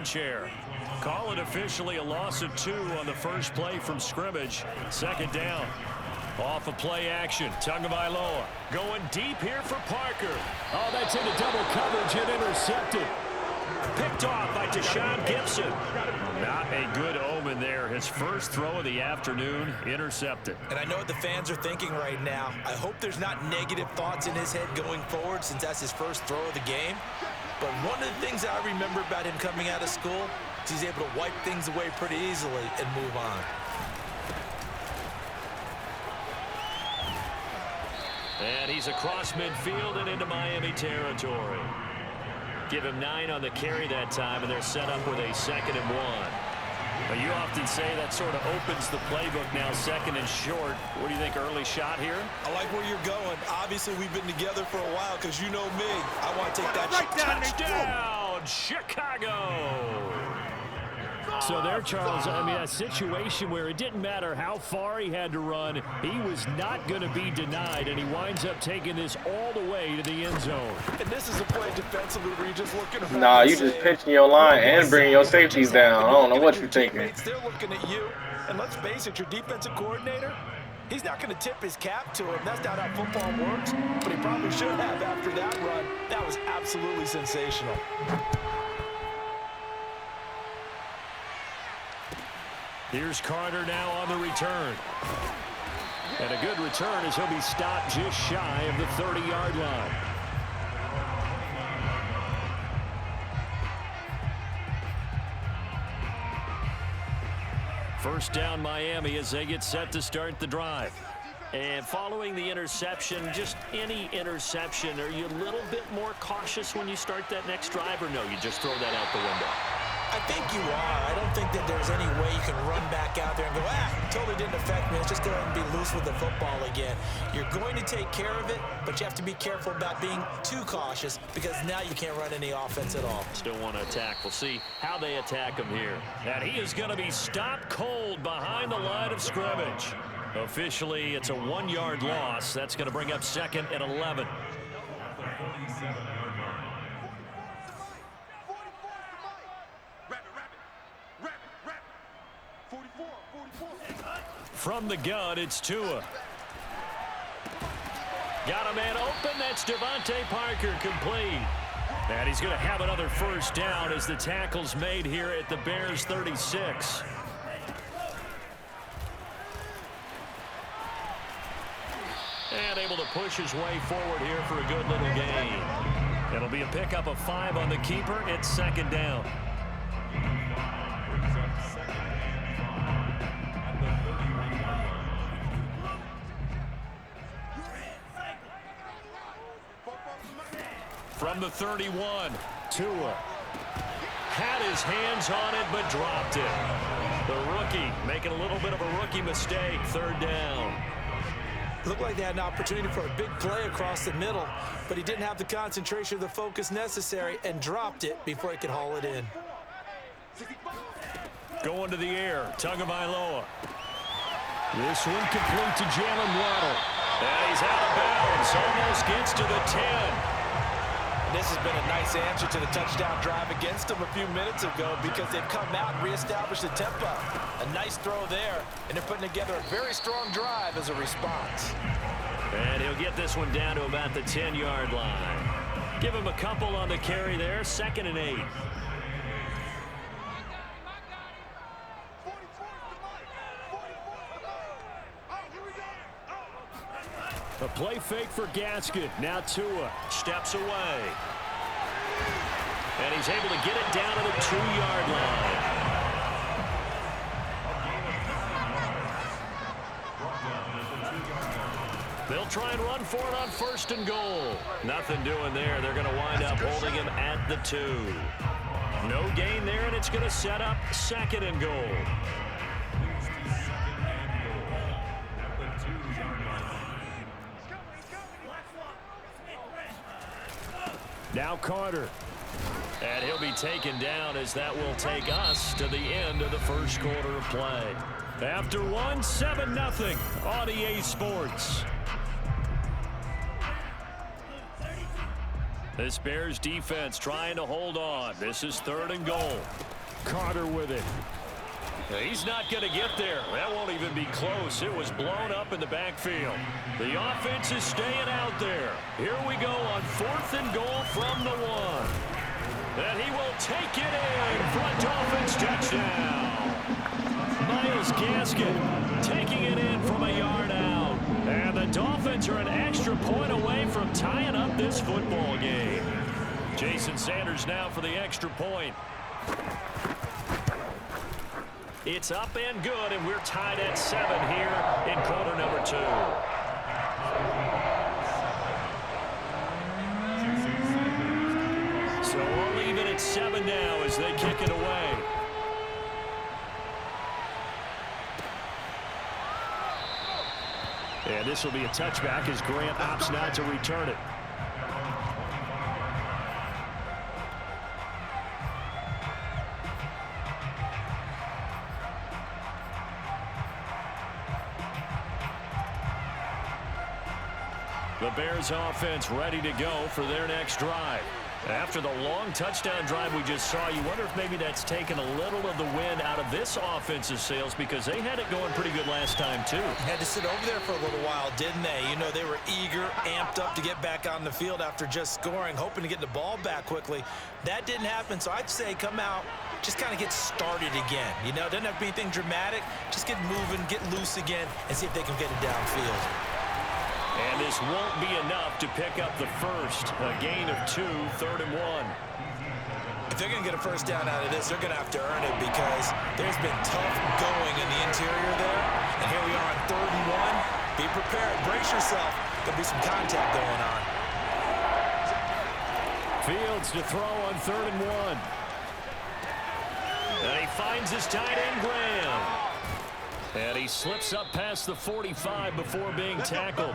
chair. Call it officially a loss of 2 on the first play from scrimmage. Second down. Off of play action. Tagovailoa going deep here for Parker. Oh, that's into double coverage and intercepted. Picked off by Deshaun Gibson. Not a good omen there. His first throw of the afternoon intercepted. And I know what the fans are thinking right now. I hope there's not negative thoughts in his head going forward since that's his first throw of the game. But one of the things that I remember about him coming out of school is he's able to wipe things away pretty easily and move on. And he's across midfield and into Miami territory. Give him 9 on the carry that time, and they're set up with a 2nd and 1. But you often say that sort of opens the playbook now, 2nd and short. What do you think, early shot here? I like where you're going. Obviously, we've been together for a while because you know me. I want to take that touchdown, Chicago. So there, Charles, I mean, a situation where it didn't matter how far he had to run, he was not going to be denied, and he winds up taking this all the way to the end zone. And this is a play defensively where you're just looking around. Nah, you just pitching your line and bringing your safeties down. I don't know what you're thinking. They're looking at you, and let's face it, your defensive coordinator, he's not going to tip his cap to him. That's not how football works, but he probably should have after that run. That was absolutely sensational. Here's Carter now on the return. And a good return as he'll be stopped just shy of the 30-yard line. First down Miami as they get set to start the drive. And following the interception, just any interception, are you a little bit more cautious when you start that next drive, or no, you just throw that out the window? I think you are. I don't think that there's any way you can run back out there and go, totally didn't affect me. Let's just go ahead and be loose with the football again. You're going to take care of it, but you have to be careful about being too cautious because now you can't run any offense at all. Still want to attack. We'll see how they attack him here. And he is going to be stopped cold behind the line of scrimmage. Officially, it's a 1-yard loss. That's going to bring up 2nd and 11. From the gun, it's Tua. Got a man open. That's Devontae Parker, complete. And he's going to have another first down as the tackle's made here at the Bears 36. And able to push his way forward here for a good little gain. It'll be a pickup of 5 on the keeper. It's 2nd down. From the 31, Tua had his hands on it but dropped it. The rookie making a little bit of a rookie mistake. 3rd down. Looked like they had an opportunity for a big play across the middle, but he didn't have the concentration or the focus necessary and dropped it before he could haul it in. Going to the air, Tagovailoa. This one complete to Jalen Waddle. And he's out of bounds. Almost gets to the 10. This has been a nice answer to the touchdown drive against them a few minutes ago because they've come out and reestablished the tempo. A nice throw there, and they're putting together a very strong drive as a response. And he'll get this one down to about the 10-yard line. Give him a couple on the carry there, 2nd and 8. A play fake for Gaskin. Now Tua steps away. And he's able to get it down to the 2-yard line. They'll try and run for it on 1st and goal. Nothing doing there. They're going to wind up holding him at the 2. No gain there, and it's going to set up 2nd and goal. Now Carter. And he'll be taken down as that will take us to the end of the first quarter of play. After 7-0 on EA Sports. This Bears defense trying to hold on. This is 3rd and goal. Carter with it. He's not going to get there. That won't even be close. It was blown up in the backfield. The offense is staying out there. Here we go on 4th and goal from the 1. And he will take it in for a Dolphins touchdown. Myles Gaskin taking it in from a yard out. And the Dolphins are an extra point away from tying up this football game. Jason Sanders now for the extra point. It's up and good, and we're tied at 7 here in quarter number 2. So we're leaving at 7 now as they kick it away. And this will be a touchback as Grant opts not to return it. The Bears offense ready to go for their next drive. After the long touchdown drive we just saw, you wonder if maybe that's taken a little of the wind out of this offensive sails because they had it going pretty good last time too. Had to sit over there for a little while, didn't they? You know, they were eager, amped up to get back on the field after just scoring, hoping to get the ball back quickly. That didn't happen, so I'd say come out, just kind of get started again. You know, doesn't have to be anything dramatic. Just get moving, get loose again, and see if they can get it downfield. And this won't be enough to pick up the first. A gain of 2, 3rd and 1. If they're going to get a first down out of this, they're going to have to earn it because there's been tough going in the interior there. And here we are on 3rd and 1. Be prepared. Brace yourself. There'll be some contact going on. Fields to throw on 3rd and 1. And he finds his tight end, Graham. And he slips up past the 45 before being tackled.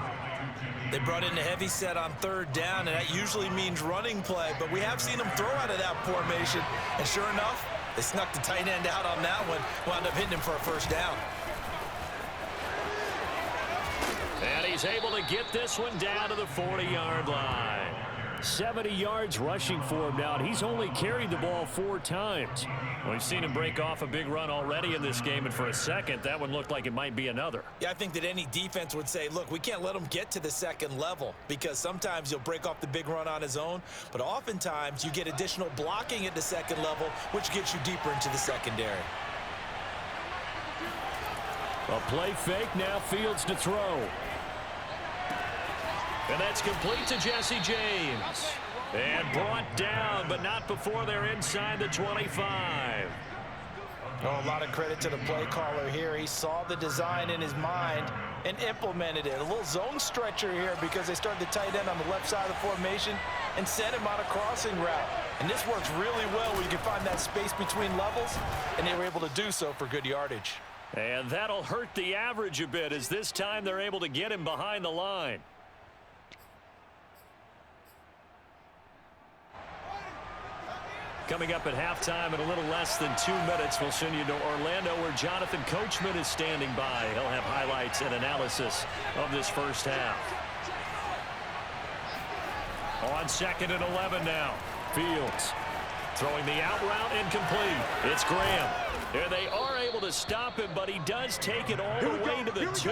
They brought in a heavy set on 3rd down, and that usually means running play, but we have seen them throw out of that formation. And sure enough, they snuck the tight end out on that one, wound up hitting him for a first down. And he's able to get this one down to the 40-yard line. 70 yards rushing for him now, and he's only carried the ball 4 times. We've seen him break off a big run already in this game, and for a second, that one looked like it might be another. Yeah, I think that any defense would say, look, we can't let him get to the 2nd level because sometimes he'll break off the big run on his own, but oftentimes you get additional blocking at the 2nd level, which gets you deeper into the secondary. A play fake, now Fields to throw. And that's complete to Jesse James. And brought down, but not before they're inside the 25. Oh, a lot of credit to the play caller here. He saw the design in his mind and implemented it. A little zone stretcher here because they started the tight end on the left side of the formation and sent him on a crossing route. And this works really well where you can find that space between levels, and they were able to do so for good yardage. And that'll hurt the average a bit as this time they're able to get him behind the line. Coming up at halftime in a little less than 2 minutes, we'll send you to Orlando where Jonathan Coachman is standing by. He'll have highlights and analysis of this first half. On 2nd and 11 now. Fields throwing the out route incomplete. It's Graham. There they are able to stop him, but he does take it all the way to the 2.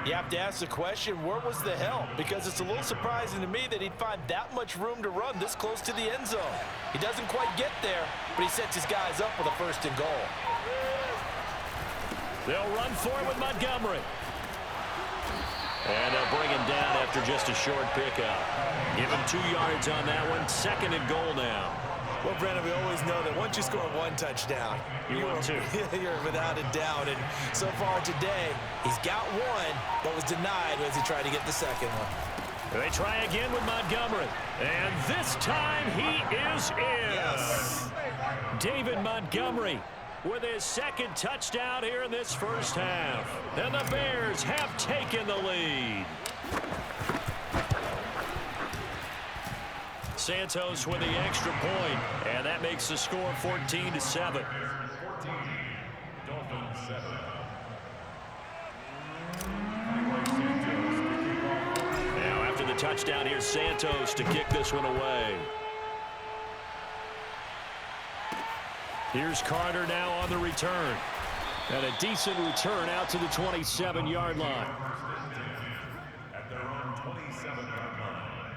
You have to ask the question, where was the help? Because it's a little surprising to me that he'd find that much room to run this close to the end zone. He doesn't quite get there, but he sets his guys up with a 1st and goal. They'll run for it with Montgomery. And they'll bring him down after just a short pickup. Give him 2 yards on that one. 2nd and goal now. Well, Brandon, we always know that once you score 1 touchdown, you're without a doubt. And so far today, he's got 1, but was denied as he tried to get the 2nd one. They try again with Montgomery. And this time he is in. Yes. David Montgomery with his 2nd touchdown here in this first half. And the Bears have taken the lead. Santos with the extra point, and that makes the score 14-7. Now after the touchdown, here's Santos to kick this one away. Here's Carter now on the return. And a decent return out to the 27-yard line. At their own 27-yard line.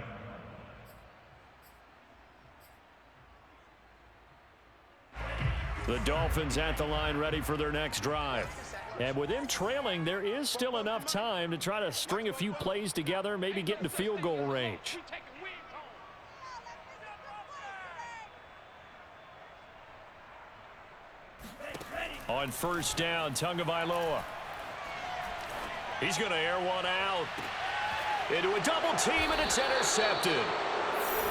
The Dolphins at the line ready for their next drive. And with them trailing, there is still enough time to try to string a few plays together, maybe get into field goal range. On first down, Tagovailoa. He's going to air one out. Into a double team, and it's intercepted.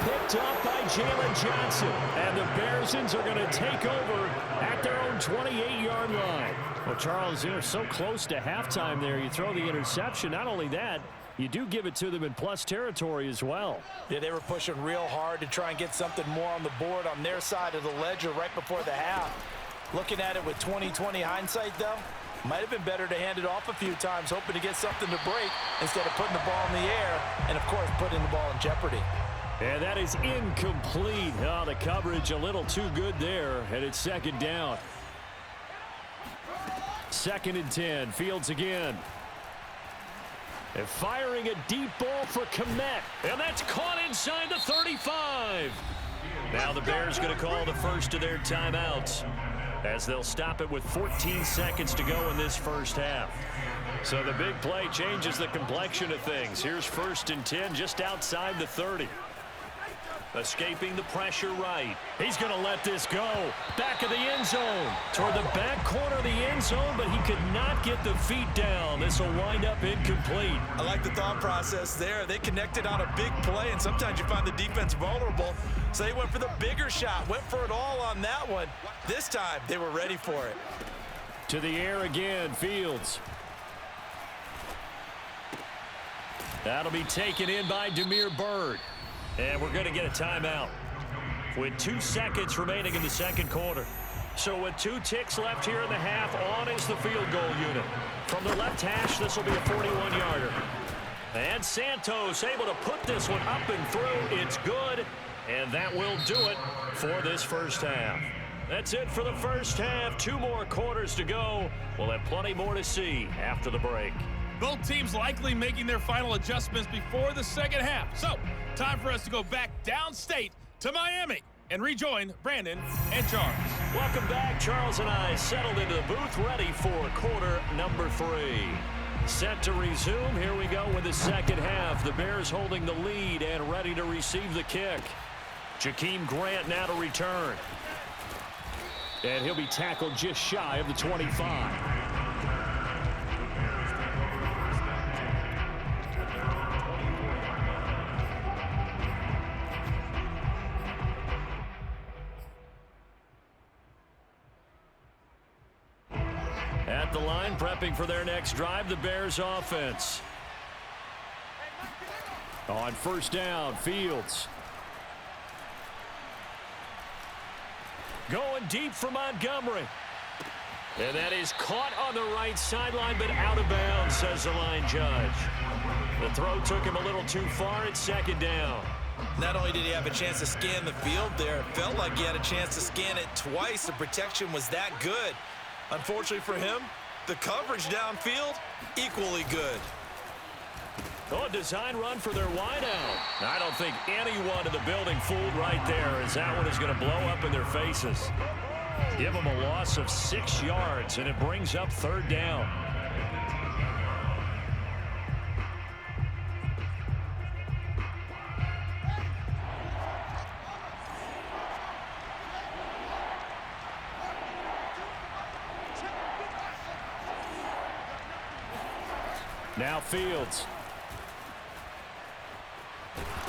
Picked up by Jalen Johnson. And the Bearsons are going to take over at their own 28-yard line. Well, Charles, they're so close to halftime there. You throw the interception. Not only that, you do give it to them in plus territory as well. Yeah, they were pushing real hard to try and get something more on the board on their side of the ledger right before the half. Looking at it with 20/20 hindsight, though, might have been better to hand it off a few times, hoping to get something to break instead of putting the ball in the air and, of course, putting the ball in jeopardy. And that is incomplete. Oh, the coverage a little too good there, and it's second down. 2nd and 10. Fields again. And firing a deep ball for Kmet. And that's caught inside the 35. Now the Bears going to call the first of their timeouts, as they'll stop it with 14 seconds to go in this first half. So the big play changes the complexion of things. Here's 1st and 10 just outside the 30. Escaping the pressure right. He's going to let this go. Back of the end zone. Toward the back corner of the end zone, but he could not get the feet down. This will wind up incomplete. I like the thought process there. They connected on a big play, and sometimes you find the defense vulnerable. So they went for the bigger shot, went for it all on that one. This time, they were ready for it. To the air again, Fields. That'll be taken in by Damiere Byrd. And we're going to get a timeout with 2 seconds remaining in the second quarter. So with 2 ticks left here in the half, on is the field goal unit. From the left hash, this will be a 41-yarder. And Santos able to put this one up and through. It's good, and that will do it for this first half. That's it for the first half. 2 more quarters to go. We'll have plenty more to see after the break. Both teams likely making their final adjustments before the second half. So, time for us to go back downstate to Miami and rejoin Brandon and Charles. Welcome back. Charles and I settled into the booth, ready for quarter number 3. Set to resume. Here we go with the second half. The Bears holding the lead and ready to receive the kick. Jakeem Grant now to return. And he'll be tackled just shy of the 25. At the line, prepping for their next drive, the Bears offense. On first down, Fields. Going deep for Montgomery. And that is caught on the right sideline, but out of bounds, says the line judge. The throw took him a little too far. It's second down. Not only did he have a chance to scan the field there, it felt like he had a chance to scan it twice. The protection was that good. Unfortunately for him, the coverage downfield, equally good. Oh, a design run for their wideout. I don't think anyone in the building fooled right there, as that one is going to blow up in their faces. Give them a loss of 6 yards, and it brings up third down. Now Fields.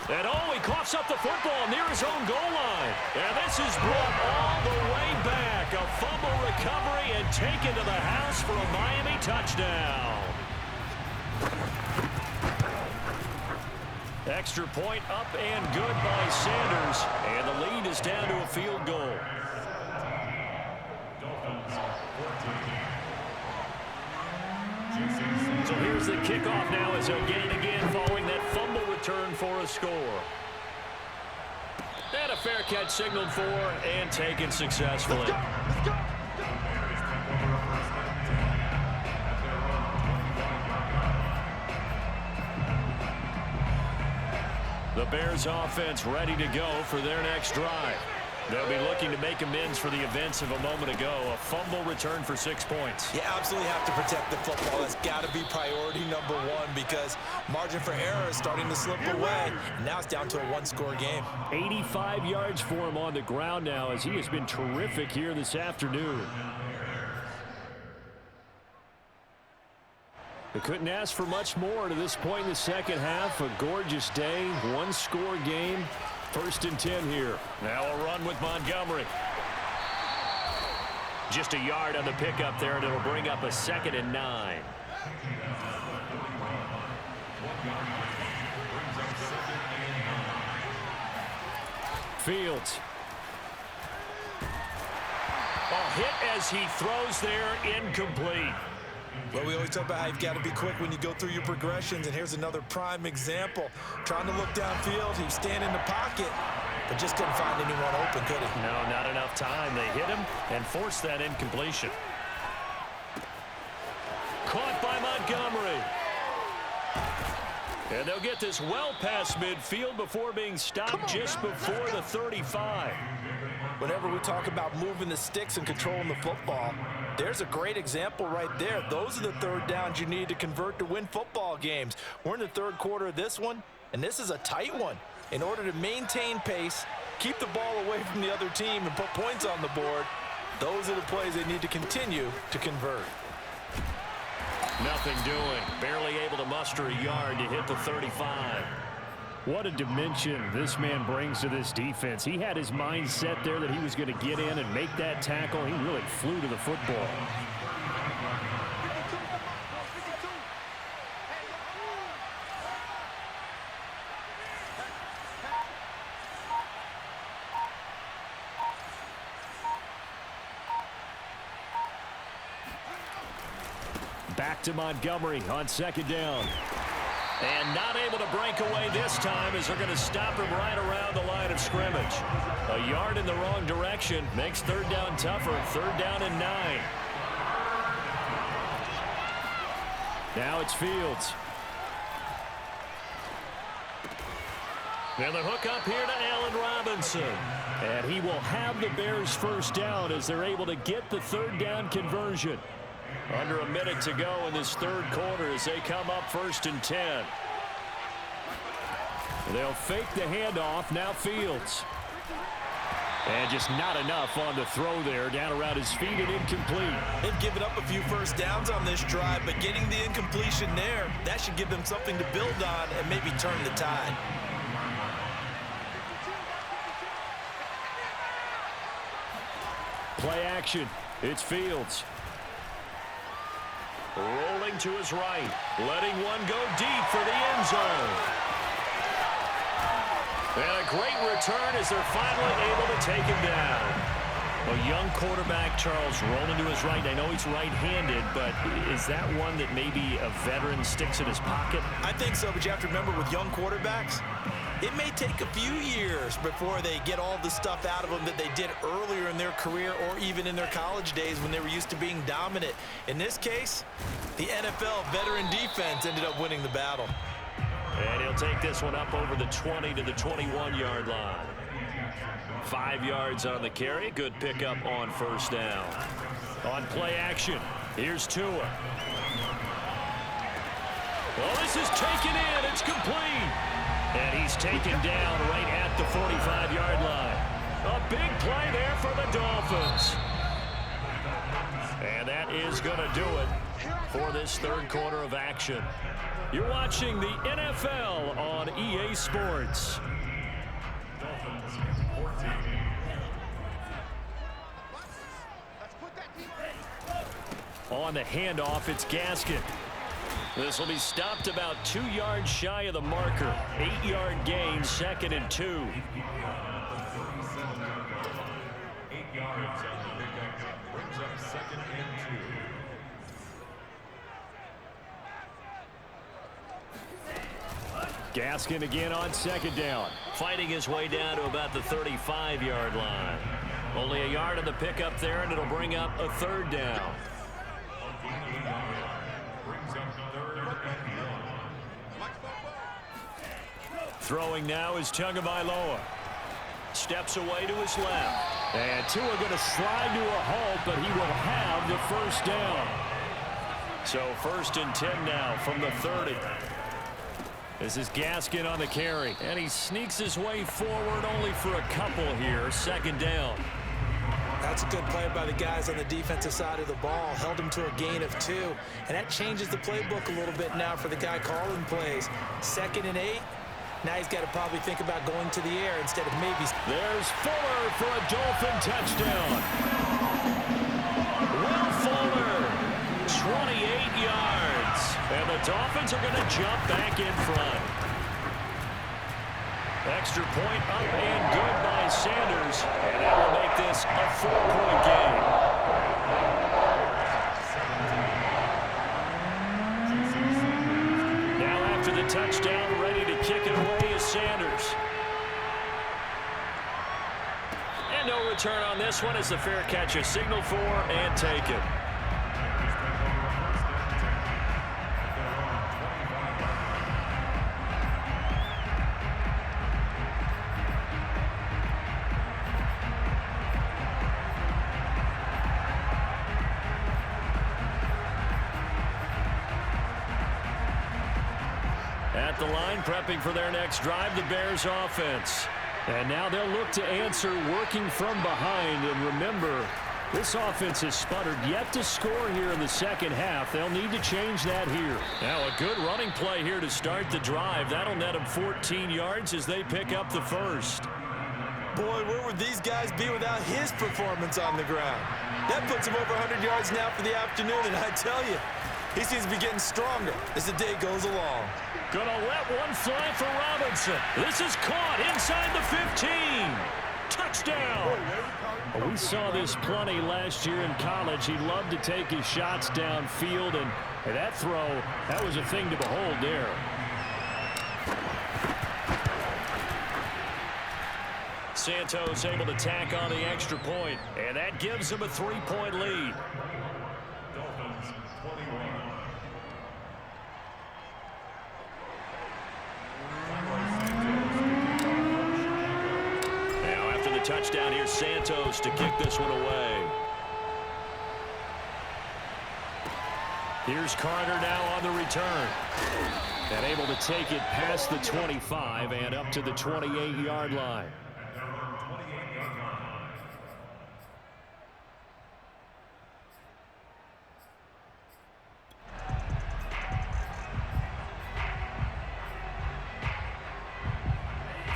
And he coughs up the football near his own goal line. And this is brought all the way back. A fumble recovery and taken to the house for a Miami touchdown. Extra point up and good by Sanders. And the lead is down to a field goal. So here's the kickoff now as they'll get it again following that fumble return for a score. And a fair catch signaled for and taken successfully. Let's go. The Bears offense ready to go for their next drive. They'll be looking to make amends for the events of a moment ago. A fumble return for 6 points. You absolutely have to protect the football. That's got to be priority number one because margin for error is starting to slip away. And now it's down to a one-score game. 85 yards for him on the ground now as he has been terrific here this afternoon. They couldn't ask for much more to this point in the second half. A gorgeous day, one-score game. 1st and 10 here. Now a run with Montgomery. Just a yard on the pickup there, and it'll bring up a 2nd and 9. Fields. A hit as he throws there, incomplete. Well, we always talk about how you've got to be quick when you go through your progressions, and here's another prime example. Trying to look downfield, he was standing in the pocket, but just couldn't find anyone open, could he? No, not enough time. They hit him and forced that incompletion. Caught by Montgomery. And they'll get this well past midfield before being stopped just before the 35. Whenever we talk about moving the sticks and controlling the football, there's a great example right there. Those are the third downs you need to convert to win football games. We're in the third quarter of this one, and this is a tight one. In order to maintain pace, keep the ball away from the other team, and put points on the board, those are the plays they need to continue to convert. Nothing doing. Barely able to muster a yard to hit the 35. What a dimension this man brings to this defense. He had his mind set there that he was going to get in and make that tackle. He really flew to the football. Back to Montgomery on 2nd down. And not able to break away this time as they're going to stop him right around the line of scrimmage. A yard in the wrong direction makes 3rd down tougher. 3rd down and 9. Now it's Fields. And the hook up here to Allen Robinson. And he will have the Bears 1st down as they're able to get the 3rd down conversion. Under a minute to go in this 3rd quarter as they come up 1st and 10. They'll fake the handoff. Now Fields. And just not enough on the throw there. Down around his feet and incomplete. They've given up a few 1st downs on this drive, but getting the incompletion there, that should give them something to build on and maybe turn the tide. Play action. It's Fields. Rolling to his right. Letting one go deep for the end zone. And a great return as they're finally able to take him down. A young quarterback, Charles, rolling to his right. I know he's right-handed, but is that one that maybe a veteran sticks in his pocket? I think so, but you have to remember with young quarterbacks, it may take a few years before they get all the stuff out of them that they did earlier in their career or even in their college days when they were used to being dominant. In this case, the NFL veteran defense ended up winning the battle. And he'll take this one up over the 20 to the 21-yard line. 5 yards on the carry. Good pickup on 1st down. On play action, here's Tua. Well, this is taken in. It's complete. And he's taken down right at the 45-yard line. A big play there for the Dolphins. And that is going to do it for this 3rd quarter of action. You're watching the NFL on EA Sports. On the handoff, it's Gaskin. This will be stopped about 2 yards shy of the marker. 8-yard gain, 2nd and 2. 8 yards on the pickup brings up 2nd and 2. Gaskin again on second down. Fighting his way down to about the 35-yard line. Only a yard of the pickup there, and it'll bring up a third down. Throwing now is Tagovailoa. Steps away to his left. And Tua going to slide to a halt, but he will have the first down. So 1st and 10 now from the 30. This is Gaskin on the carry. And he sneaks his way forward only for a couple here. 2nd down. That's a good play by the guys on the defensive side of the ball. Held him to a gain of 2. And that changes the playbook a little bit now for the guy calling plays. 2nd and 8. Now he's got to probably think about going to the air instead of maybe. There's Fuller for a Dolphin touchdown. Will Fuller, 28 yards. And the Dolphins are going to jump back in front. Extra point up and good by Sanders. And that will make this a 4-point game. Now after the touchdown, ready to kick it away is Sanders. And no return on this one as the fair catch is signaled for and taken. At the line, prepping for their next drive, the Bears offense. And now they'll look to answer working from behind. And remember, this offense has sputtered yet to score here in the second half. They'll need to change that here. Now a good running play here to start the drive. That'll net them 14 yards as they pick up the first. Boy, where would these guys be without his performance on the ground? That puts him over 100 yards now for the afternoon, and I tell you, he seems to be getting stronger as the day goes along. Gonna let one fly for Robinson. This is caught inside the 15. Touchdown. We saw this plenty last year in college. He loved to take his shots downfield, and that throw, that was a thing to behold there. Santos able to tack on the extra point, and that gives him a 3-point lead. Dolphins 21. Now after the touchdown, here's Santos to kick this one away. Here's Carter now on the return. And able to take it past the 25 and up to the 28-yard line.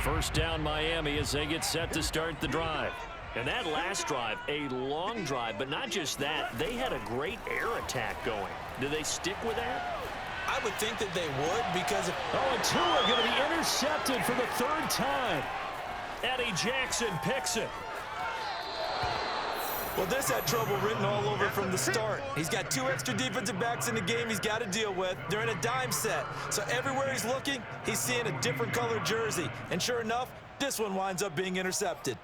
First down Miami as they get set to start the drive. And that last drive, a long drive, but not just that. They had a great air attack going. Do they stick with that? I would think that they would because of... Oh, and Tua going to be intercepted for the 3rd time. Eddie Jackson picks it. Well, this had trouble written all over from the start. He's got 2 extra defensive backs in the game he's got to deal with. They're in a dime set. So everywhere he's looking, he's seeing a different color jersey. And sure enough, this one winds up being intercepted.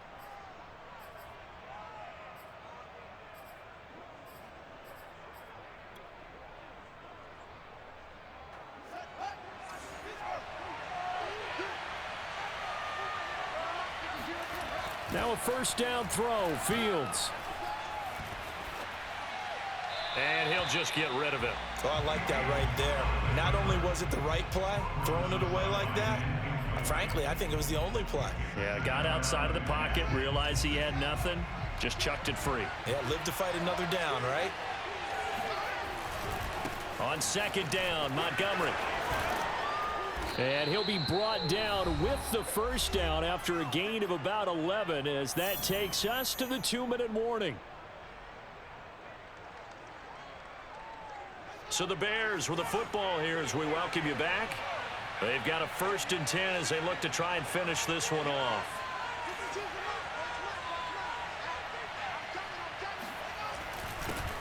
Now a first down throw, Fields. And he'll just get rid of it. Oh, I like that right there. Not only was it the right play, throwing it away like that, frankly, I think it was the only play. Yeah, got outside of the pocket, realized he had nothing, just chucked it free. Yeah, live to fight another down, right? On 2nd down, Montgomery. And he'll be brought down with the first down after a gain of about 11 as that takes us to the 2-minute warning. So the Bears with the football here as we welcome you back. They've got a 1st and 10 as they look to try and finish this one off.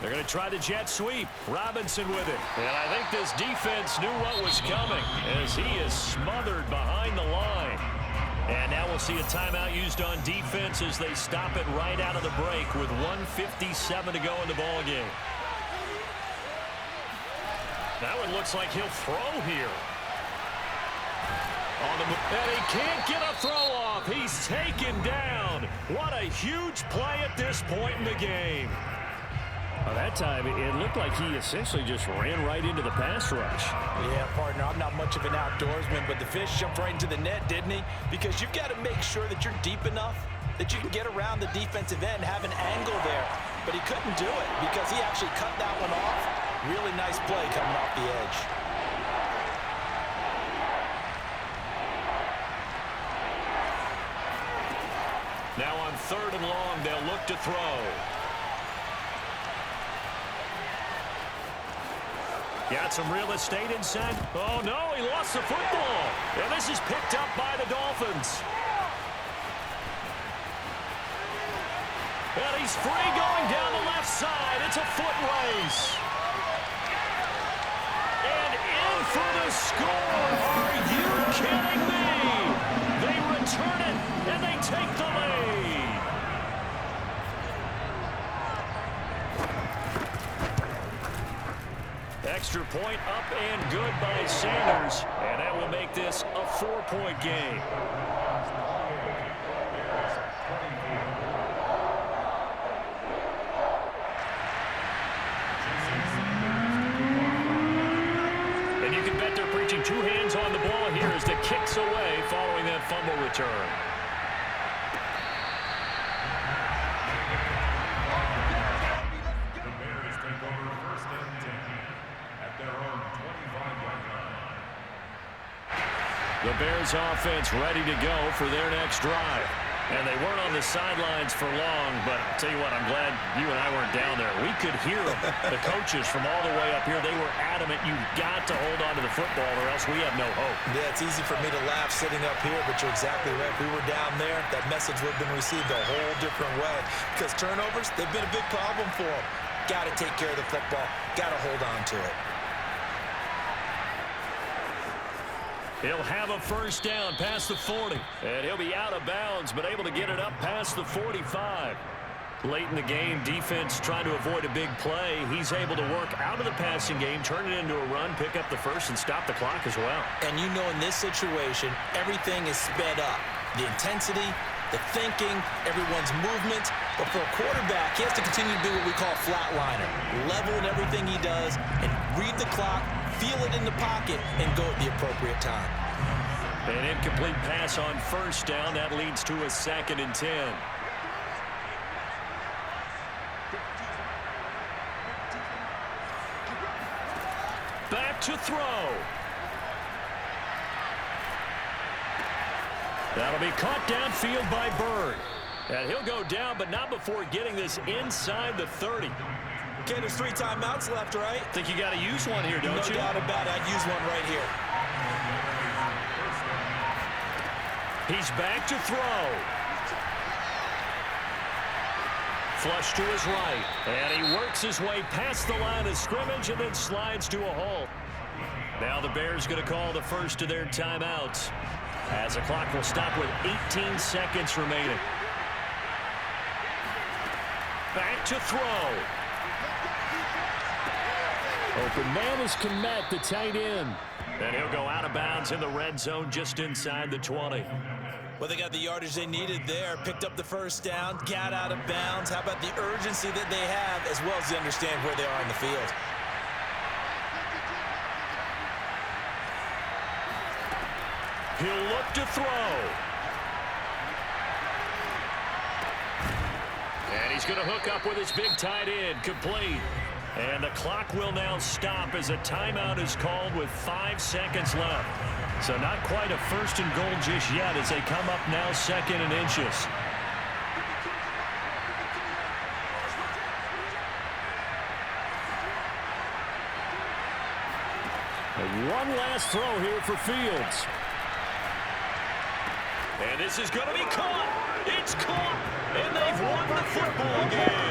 They're going to try the jet sweep. Robinson with it. And I think this defense knew what was coming as he is smothered behind the line. And now we'll see a timeout used on defense as they stop it right out of the break with 1:57 to go in the ball game. That one looks like he'll throw here. And he can't get a throw off. He's taken down. What a huge play at this point in the game. Well, that time, it looked like he essentially just ran right into the pass rush. Yeah, partner, I'm not much of an outdoorsman, but the fish jumped right into the net, didn't he? Because you've got to make sure that you're deep enough that you can get around the defensive end, have an angle there. But he couldn't do it because he actually cut that one off. Really nice play coming off the edge. Now on 3rd and long, they'll look to throw. Got some real estate inside. Oh, no, he lost the football. And this is picked up by the Dolphins. And he's free going down the left side. It's a foot race. And in for the score. Are you kidding me? They return it, and they take the lead. Extra point up and good by Sanders. And that will make this a 4-point game. And you can bet they're preaching 2 hands on the ball here as the kick's away following that fumble return. The Bears offense ready to go for their next drive. And they weren't on the sidelines for long, but I'll tell you what, I'm glad you and I weren't down there. We could hear them. The coaches from all the way up here, they were adamant you've got to hold on to the football or else we have no hope. Yeah, it's easy for me to laugh sitting up here, but you're exactly right. If we were down there, that message would have been received a whole different way. Because turnovers, they've been a big problem for them. Got to take care of the football. Got to hold on to it. He'll have a first down past the 40. And he'll be out of bounds, but able to get it up past the 45. Late in the game, defense trying to avoid a big play. He's able to work out of the passing game, turn it into a run, pick up the first, and stop the clock as well. And you know in this situation, everything is sped up. The intensity, the thinking, everyone's movement. But for a quarterback, he has to continue to do what we call flatliner. Level in everything he does and read the clock, feel it in the pocket, and go at the appropriate time. An incomplete pass on first down. That leads to a 2nd and 10. Back to throw. That'll be caught downfield by Bird. And he'll go down, but not before getting this inside the 30. Okay, there's 3 timeouts left, right? Think you got to use one here, don't you? No doubt about it. I'd use one right here. He's back to throw. Flush to his right. And he works his way past the line of scrimmage and then slides to a halt. Now the Bears going to call the first of their timeouts, as the clock will stop with 18 seconds remaining. Back to throw. Open man is Kmet, the tight end. And he'll go out of bounds in the red zone just inside the 20. Well, they got the yardage they needed there, picked up the first down, got out of bounds. How about the urgency that they have, as well as they understand where they are in the field? He'll look to throw. And he's going to hook up with his big tight end, complete. And the clock will now stop as a timeout is called with 5 seconds left. So not quite a 1st and goal just yet as they come up now 2nd and inches. And one last throw here for Fields. And this is going to be caught. It's caught. And they've won the football game.